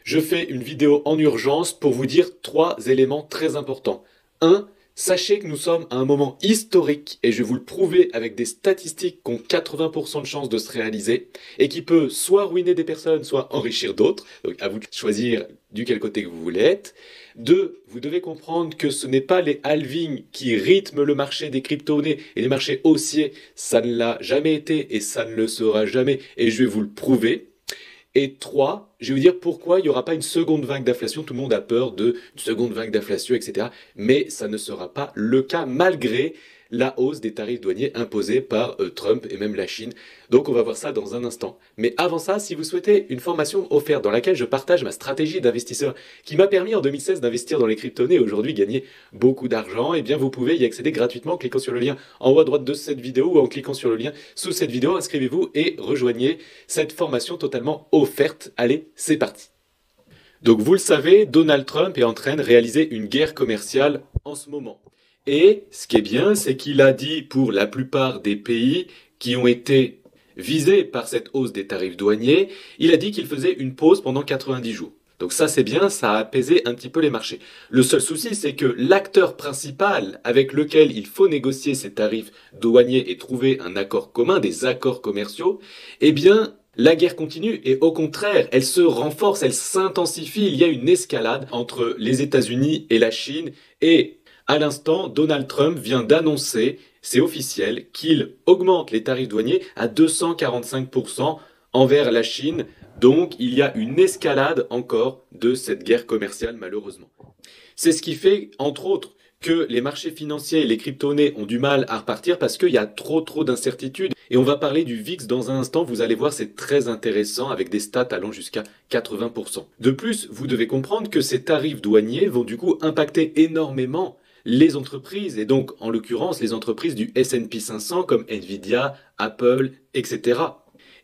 Je fais une vidéo en urgence pour vous dire 3 éléments très importants. 1. Sachez que nous sommes à un moment historique et je vais vous le prouver avec des statistiques qui ont 80% de chances de se réaliser et qui peut soit ruiner des personnes, soit enrichir d'autres. Donc à vous de choisir duquel côté que vous voulez être. 2. Vous devez comprendre que ce n'est pas les halvings qui rythment le marché des crypto-monnaies et les marchés haussiers. Ça ne l'a jamais été et ça ne le sera jamais et je vais vous le prouver. Et 3, je vais vous dire pourquoi il n'y aura pas une seconde vague d'inflation. Tout le monde a peur d'une seconde vague d'inflation, etc. Mais ça ne sera pas le cas malgré la hausse des tarifs douaniers imposés par Trump et même la Chine. Donc on va voir ça dans un instant. Mais avant ça, si vous souhaitez une formation offerte dans laquelle je partage ma stratégie d'investisseur qui m'a permis en 2016 d'investir dans les crypto-monnaies et aujourd'hui gagner beaucoup d'argent, eh bien vous pouvez y accéder gratuitement en cliquant sur le lien en haut à droite de cette vidéo ou en cliquant sur le lien sous cette vidéo. Inscrivez-vous et rejoignez cette formation totalement offerte. Allez, c'est parti. Donc vous le savez, Donald Trump est en train de réaliser une guerre commerciale en ce moment. Et ce qui est bien, c'est qu'il a dit pour la plupart des pays qui ont été visés par cette hausse des tarifs douaniers, il a dit qu'il faisait une pause pendant 90 jours. Donc ça c'est bien, ça a apaisé un petit peu les marchés. Le seul souci c'est que l'acteur principal avec lequel il faut négocier ces tarifs douaniers et trouver un accord commun, des accords commerciaux, eh bien la guerre continue et au contraire, elle se renforce, elle s'intensifie. Il y a une escalade entre les États-Unis et la Chine et à l'instant, Donald Trump vient d'annoncer, c'est officiel, qu'il augmente les tarifs douaniers à 245% envers la Chine. Donc, il y a une escalade encore de cette guerre commerciale, malheureusement. C'est ce qui fait, entre autres, que les marchés financiers et les crypto-monnaies ont du mal à repartir parce qu'il y a trop d'incertitudes. Et on va parler du VIX dans un instant, vous allez voir, c'est très intéressant avec des stats allant jusqu'à 80%. De plus, vous devez comprendre que ces tarifs douaniers vont du coup impacter énormément les entreprises, et donc en l'occurrence les entreprises du S&P 500 comme Nvidia, Apple, etc.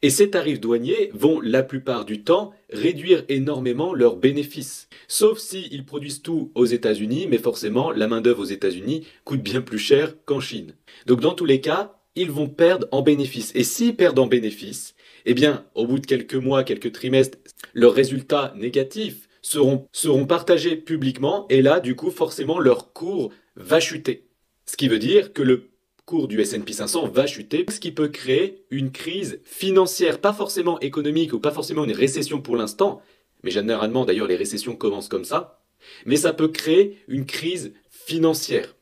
Et ces tarifs douaniers vont la plupart du temps réduire énormément leurs bénéfices. Sauf s'ils produisent tout aux États-Unis, mais forcément la main-d'œuvre aux États-Unis coûte bien plus cher qu'en Chine. Donc dans tous les cas, ils vont perdre en bénéfices. Et s'ils perdent en bénéfices, eh bien au bout de quelques mois, quelques trimestres, leurs résultats négatifs seront partagés publiquement et là, du coup, forcément, leur cours va chuter. Ce qui veut dire que le cours du S&P 500 va chuter, ce qui peut créer une crise financière, pas forcément économique ou pas forcément une récession pour l'instant, mais généralement, d'ailleurs, les récessions commencent comme ça, mais ça peut créer une crise financière.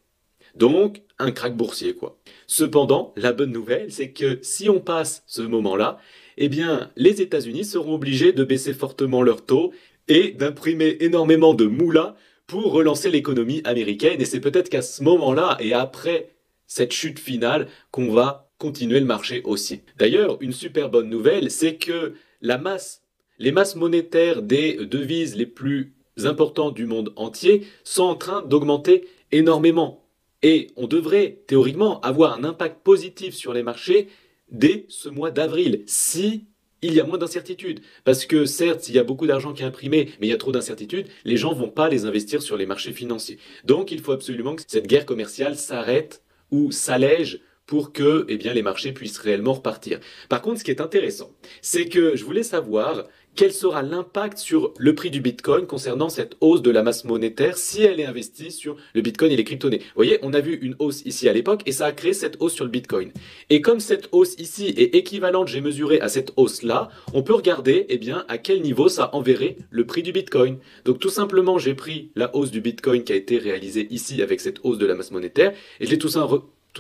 Donc, un krach boursier, quoi. Cependant, la bonne nouvelle, c'est que si on passe ce moment-là, eh bien, les États-Unis seront obligés de baisser fortement leurs taux et d'imprimer énormément de moula pour relancer l'économie américaine. Et c'est peut-être qu'à ce moment-là et après cette chute finale qu'on va continuer le marché haussier. D'ailleurs, une super bonne nouvelle, c'est que les masses monétaires des devises les plus importantes du monde entier sont en train d'augmenter énormément. Et on devrait théoriquement avoir un impact positif sur les marchés dès ce mois d'avril, si il y a moins d'incertitudes. Parce que certes, s'il y a beaucoup d'argent qui est imprimé, mais il y a trop d'incertitudes, les gens vont pas les investir sur les marchés financiers. Donc il faut absolument que cette guerre commerciale s'arrête ou s'allège pour que eh bien, les marchés puissent réellement repartir. Par contre, ce qui est intéressant, c'est que je voulais savoir quel sera l'impact sur le prix du Bitcoin concernant cette hausse de la masse monétaire si elle est investie sur le Bitcoin et les crypto-monnaies. Vous voyez, on a vu une hausse ici à l'époque et ça a créé cette hausse sur le Bitcoin. Et comme cette hausse ici est équivalente, j'ai mesuré à cette hausse-là, on peut regarder eh bien, à quel niveau ça enverrait le prix du Bitcoin. Donc tout simplement, j'ai pris la hausse du Bitcoin qui a été réalisée ici avec cette hausse de la masse monétaire et je l'ai tout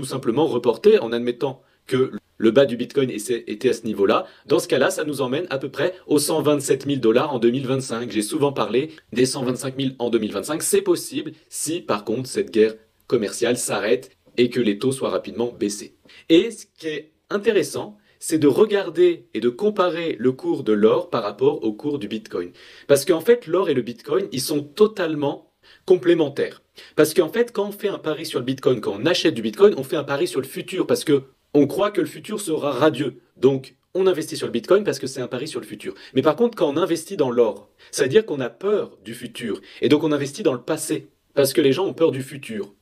simplement reporté en admettant que le bas du Bitcoin était à ce niveau-là. Dans ce cas-là, ça nous emmène à peu près aux 127 000 $ en 2025. J'ai souvent parlé des 125 000 en 2025. C'est possible si, par contre, cette guerre commerciale s'arrête et que les taux soient rapidement baissés. Et ce qui est intéressant, c'est de regarder et de comparer le cours de l'or par rapport au cours du Bitcoin. Parce qu'en fait, l'or et le Bitcoin, ils sont totalement complémentaires. Parce qu'en fait, quand on fait un pari sur le Bitcoin, quand on achète du Bitcoin, on fait un pari sur le futur parce que on croit que le futur sera radieux. Donc, on investit sur le Bitcoin parce que c'est un pari sur le futur. Mais par contre, quand on investit dans l'or, ça veut dire qu'on a peur du futur. Et donc, on investit dans le passé parce que les gens ont peur du futur.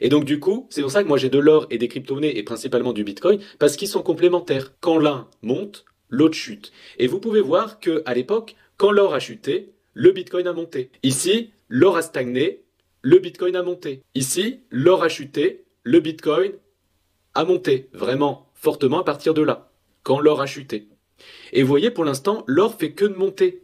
Et donc, du coup, c'est pour ça que moi, j'ai de l'or et des crypto-monnaies et principalement du Bitcoin parce qu'ils sont complémentaires. Quand l'un monte, l'autre chute. Et vous pouvez voir qu'à l'époque, Quand l'or a chuté, le Bitcoin a monté. Ici, l'or a stagné, le Bitcoin a monté. Ici, l'or a chuté, le Bitcoin a monté, vraiment fortement à partir de là, quand l'or a chuté. Et vous voyez, pour l'instant, l'or fait que de monter.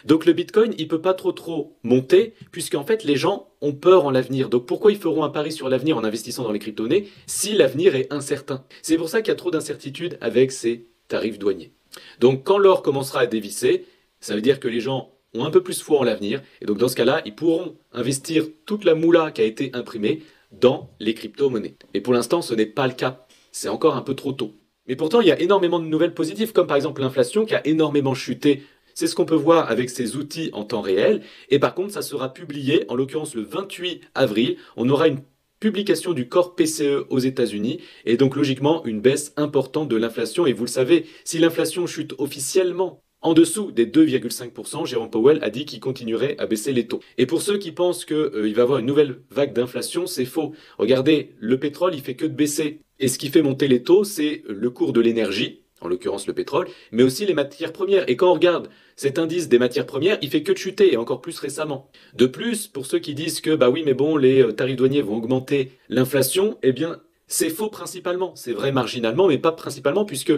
Donc le Bitcoin, il peut pas trop monter, puisqu'en fait, les gens ont peur en l'avenir. Donc pourquoi ils feront un pari sur l'avenir en investissant dans les crypto-monnaies si l'avenir est incertain? C'est pour ça qu'il y a trop d'incertitudes avec ces tarifs douaniers. Donc quand l'or commencera à dévisser, ça veut dire que les gens ont un peu plus foi en l'avenir, et donc dans ce cas-là, ils pourront investir toute la moula qui a été imprimée dans les crypto-monnaies. Et pour l'instant, ce n'est pas le cas. C'est encore un peu trop tôt. Mais pourtant, il y a énormément de nouvelles positives, comme par exemple l'inflation qui a énormément chuté. C'est ce qu'on peut voir avec ces outils en temps réel. Et par contre, ça sera publié, en l'occurrence le 28 avril. On aura une publication du corps PCE aux États-Unis et donc logiquement une baisse importante de l'inflation. Et vous le savez, si l'inflation chute officiellement en dessous des 2,5%, Jérôme Powell a dit qu'il continuerait à baisser les taux. Et pour ceux qui pensent qu'il va y avoir une nouvelle vague d'inflation, c'est faux. Regardez, le pétrole, il fait que de baisser. Et ce qui fait monter les taux, c'est le cours de l'énergie, en l'occurrence le pétrole, mais aussi les matières premières. Et quand on regarde cet indice des matières premières, il fait que de chuter, et encore plus récemment. De plus, pour ceux qui disent que, bah oui, mais bon, les tarifs douaniers vont augmenter l'inflation, eh bien, c'est faux principalement. C'est vrai marginalement, mais pas principalement, puisque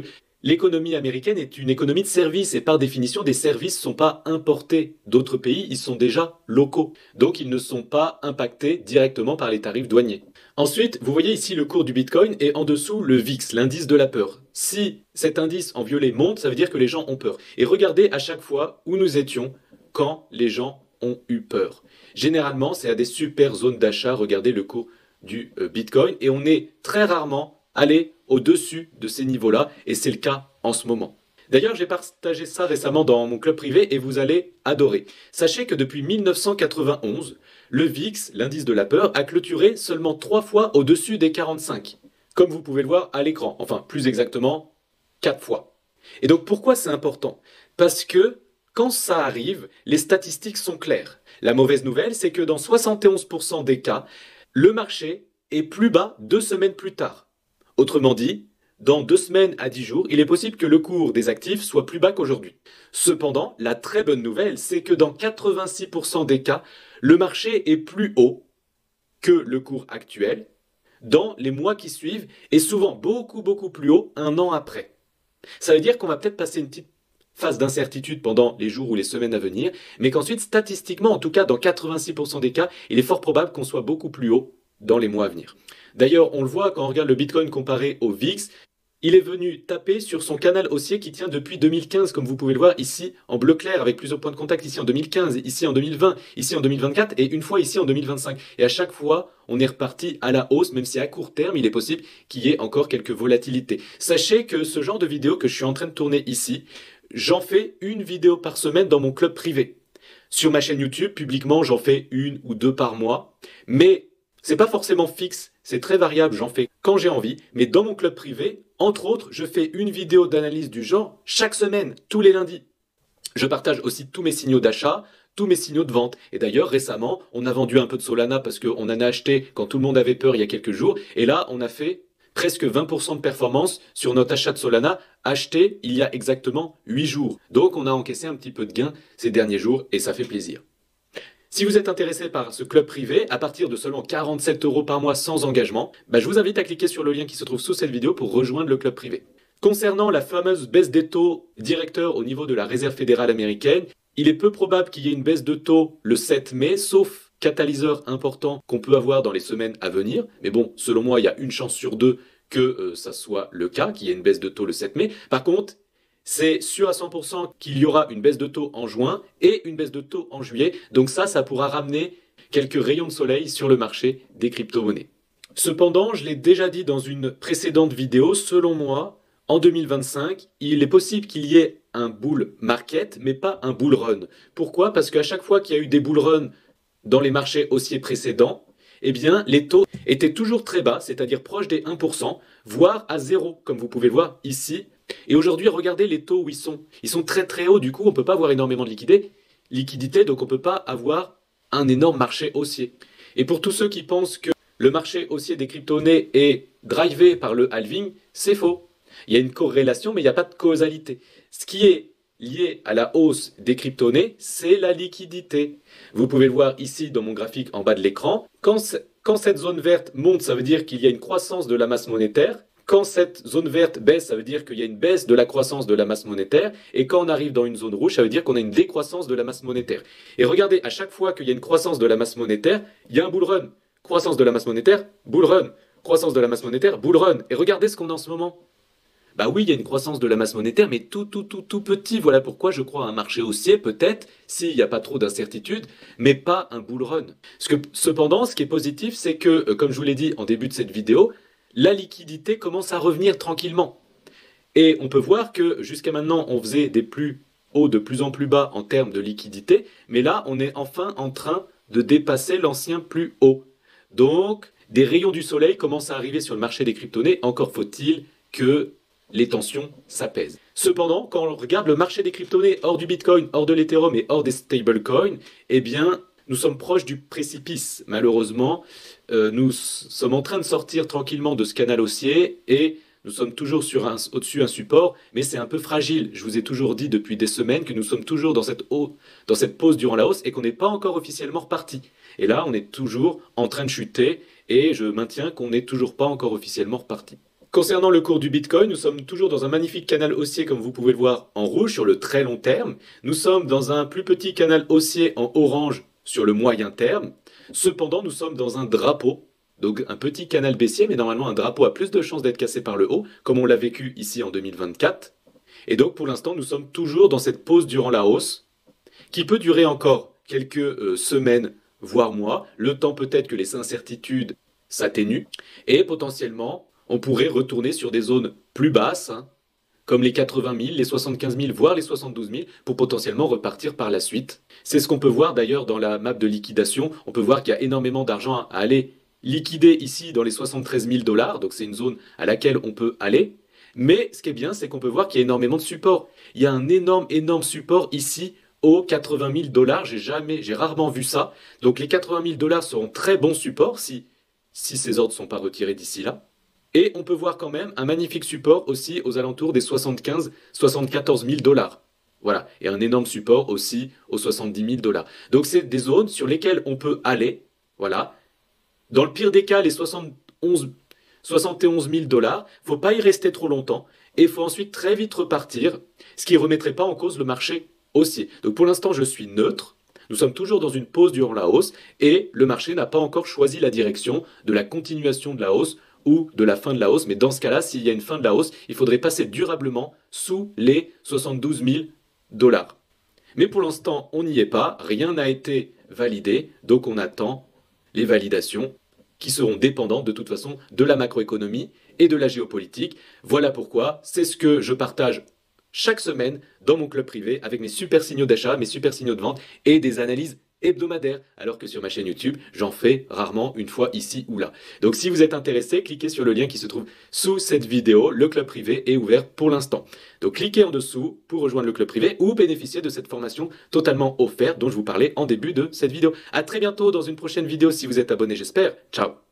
l'économie américaine est une économie de services, et par définition, des services ne sont pas importés d'autres pays, ils sont déjà locaux. Donc, ils ne sont pas impactés directement par les tarifs douaniers. Ensuite, vous voyez ici le cours du Bitcoin et en dessous le VIX, l'indice de la peur. Si cet indice en violet monte, ça veut dire que les gens ont peur. Et regardez à chaque fois où nous étions quand les gens ont eu peur. Généralement, c'est à des super zones d'achat. Regardez le cours du Bitcoin et on est très rarement allé au-dessus de ces niveaux-là et c'est le cas en ce moment. D'ailleurs, j'ai partagé ça récemment dans mon club privé et vous allez adorer. Sachez que depuis 1991, le VIX, l'indice de la peur, a clôturé seulement 3 fois au-dessus des 45. Comme vous pouvez le voir à l'écran. Enfin, plus exactement, 4 fois. Et donc pourquoi c'est important? Parce que quand ça arrive, les statistiques sont claires. La mauvaise nouvelle, c'est que dans 71% des cas, le marché est plus bas 2 semaines plus tard. Autrement dit, dans 2 semaines à 10 jours, il est possible que le cours des actifs soit plus bas qu'aujourd'hui. Cependant, la très bonne nouvelle, c'est que dans 86% des cas, le marché est plus haut que le cours actuel dans les mois qui suivent et souvent beaucoup plus haut un an après. Ça veut dire qu'on va peut-être passer une petite phase d'incertitude pendant les jours ou les semaines à venir, mais qu'ensuite, statistiquement, en tout cas dans 86% des cas, il est fort probable qu'on soit beaucoup plus haut dans les mois à venir. D'ailleurs, on le voit quand on regarde le Bitcoin comparé au VIX, il est venu taper sur son canal haussier qui tient depuis 2015, comme vous pouvez le voir ici en bleu clair avec plusieurs points de contact, ici en 2015, ici en 2020, ici en 2024 et une fois ici en 2025. Et à chaque fois, on est reparti à la hausse, même si à court terme, il est possible qu'il y ait encore quelques volatilités. Sachez que ce genre de vidéo que je suis en train de tourner ici, j'en fais une vidéo par semaine dans mon club privé. Sur ma chaîne YouTube, publiquement, j'en fais 1 ou 2 par mois, mais c'est pas forcément fixe, c'est très variable, j'en fais quand j'ai envie, mais dans mon club privé, entre autres, je fais une vidéo d'analyse du genre chaque semaine, tous les lundis. Je partage aussi tous mes signaux d'achat, tous mes signaux de vente. Et d'ailleurs, récemment, on a vendu un peu de Solana parce qu'on en a acheté quand tout le monde avait peur il y a quelques jours. Et là, on a fait presque 20% de performance sur notre achat de Solana acheté il y a exactement 8 jours. Donc, on a encaissé un petit peu de gain ces derniers jours et ça fait plaisir. Si vous êtes intéressé par ce club privé, à partir de seulement 47 € par mois sans engagement, je vous invite à cliquer sur le lien qui se trouve sous cette vidéo pour rejoindre le club privé. Concernant la fameuse baisse des taux directeurs au niveau de la Réserve fédérale américaine, il est peu probable qu'il y ait une baisse de taux le 7 mai, sauf catalyseur important qu'on peut avoir dans les semaines à venir. Mais bon, selon moi, il y a une chance sur 2 que ça soit le cas, qu'il y ait une baisse de taux le 7 mai. Par contre, c'est sûr à 100% qu'il y aura une baisse de taux en juin et une baisse de taux en juillet. Donc ça pourra ramener quelques rayons de soleil sur le marché des crypto-monnaies. Cependant, je l'ai déjà dit dans une précédente vidéo, selon moi, en 2025, il est possible qu'il y ait un bull market, mais pas un bull run. Pourquoi? Parce qu'à chaque fois qu'il y a eu des bull runs dans les marchés haussiers précédents, eh bien, les taux étaient toujours très bas, c'est-à-dire proches des 1%, voire à 0, comme vous pouvez le voir ici. Et aujourd'hui, regardez les taux où ils sont. Ils sont très hauts, du coup, on ne peut pas avoir énormément de liquidité, donc on ne peut pas avoir un énorme marché haussier. Et pour tous ceux qui pensent que le marché haussier des crypto-monnaies est drivé par le halving, c'est faux. Il y a une corrélation, mais il n'y a pas de causalité. Ce qui est lié à la hausse des crypto-monnaies, c'est la liquidité. Vous pouvez le voir ici dans mon graphique en bas de l'écran. Quand cette zone verte monte, ça veut dire qu'il y a une croissance de la masse monétaire. Quand cette zone verte baisse, ça veut dire qu'il y a une baisse de la croissance de la masse monétaire. Et quand on arrive dans une zone rouge, ça veut dire qu'on a une décroissance de la masse monétaire. Et regardez, à chaque fois qu'il y a une croissance de la masse monétaire, il y a un bull run. Croissance de la masse monétaire, bull run. Croissance de la masse monétaire, bull run. Et regardez ce qu'on a en ce moment. Bah oui, il y a une croissance de la masse monétaire, mais tout petit. Voilà pourquoi je crois à un marché haussier, peut-être, s'il n'y a pas trop d'incertitudes, mais pas un bull run. Cependant, ce qui est positif, c'est que, comme je vous l'ai dit en début de cette vidéo, la liquidité commence à revenir tranquillement. Et on peut voir que jusqu'à maintenant, on faisait des plus hauts de plus en plus bas en termes de liquidité, mais là, on est enfin en train de dépasser l'ancien plus haut. Donc, des rayons du soleil commencent à arriver sur le marché des crypto-monnaies, encore faut-il que les tensions s'apaisent. Cependant, quand on regarde le marché des crypto-monnaies hors du Bitcoin, hors de l'Ethereum et hors des stablecoins, eh bien, nous sommes proches du précipice. Malheureusement, nous sommes en train de sortir tranquillement de ce canal haussier et nous sommes toujours au-dessus d'un support, mais c'est un peu fragile. Je vous ai toujours dit depuis des semaines que nous sommes toujours dans cette pause durant la hausse et qu'on n'est pas encore officiellement reparti. Et là, on est toujours en train de chuter et je maintiens qu'on n'est toujours pas encore officiellement reparti. Concernant le cours du Bitcoin, nous sommes toujours dans un magnifique canal haussier comme vous pouvez le voir en rouge sur le très long terme. Nous sommes dans un plus petit canal haussier en orange sur le moyen terme. Cependant, nous sommes dans un drapeau, donc un petit canal baissier, mais normalement un drapeau a plus de chances d'être cassé par le haut, comme on l'a vécu ici en 2024. Et donc pour l'instant, nous sommes toujours dans cette pause durant la hausse, qui peut durer encore quelques semaines, voire mois, le temps peut-être que les incertitudes s'atténuent, et potentiellement, on pourrait retourner sur des zones plus basses, comme les 80 000, les 75 000, voire les 72 000, pour potentiellement repartir par la suite. C'est ce qu'on peut voir d'ailleurs dans la map de liquidation. On peut voir qu'il y a énormément d'argent à aller liquider ici dans les 73 000 $, donc c'est une zone à laquelle on peut aller. Mais ce qui est bien, c'est qu'on peut voir qu'il y a énormément de support. Il y a un énorme support ici aux 80 000 $. J'ai rarement vu ça. Donc les 80 000 $ seront très bons supports si ces ordres ne sont pas retirés d'ici là. Et on peut voir quand même un magnifique support aussi aux alentours des 74 000 $. Voilà, et un énorme support aussi aux 70 000 $. Donc c'est des zones sur lesquelles on peut aller. Voilà. Dans le pire des cas, les 71 000 $, faut pas y rester trop longtemps. Et il faut ensuite très vite repartir, ce qui ne remettrait pas en cause le marché haussier. Donc pour l'instant, je suis neutre. Nous sommes toujours dans une pause durant la hausse et le marché n'a pas encore choisi la direction de la continuation de la hausse ou de la fin de la hausse. Mais dans ce cas-là, s'il y a une fin de la hausse, il faudrait passer durablement sous les 72 000 $. Mais pour l'instant, on n'y est pas. Rien n'a été validé. Donc on attend les validations qui seront dépendantes de toute façon de la macroéconomie et de la géopolitique. Voilà pourquoi c'est ce que je partage chaque semaine dans mon club privé avec mes super signaux d'achat, mes super signaux de vente et des analyses hebdomadaires, alors que sur ma chaîne YouTube, j'en fais rarement une fois ici ou là. Donc si vous êtes intéressé, cliquez sur le lien qui se trouve sous cette vidéo. Le club privé est ouvert pour l'instant. Donc cliquez en dessous pour rejoindre le club privé ou bénéficier de cette formation totalement offerte dont je vous parlais en début de cette vidéo. À très bientôt dans une prochaine vidéo si vous êtes abonné, j'espère. Ciao.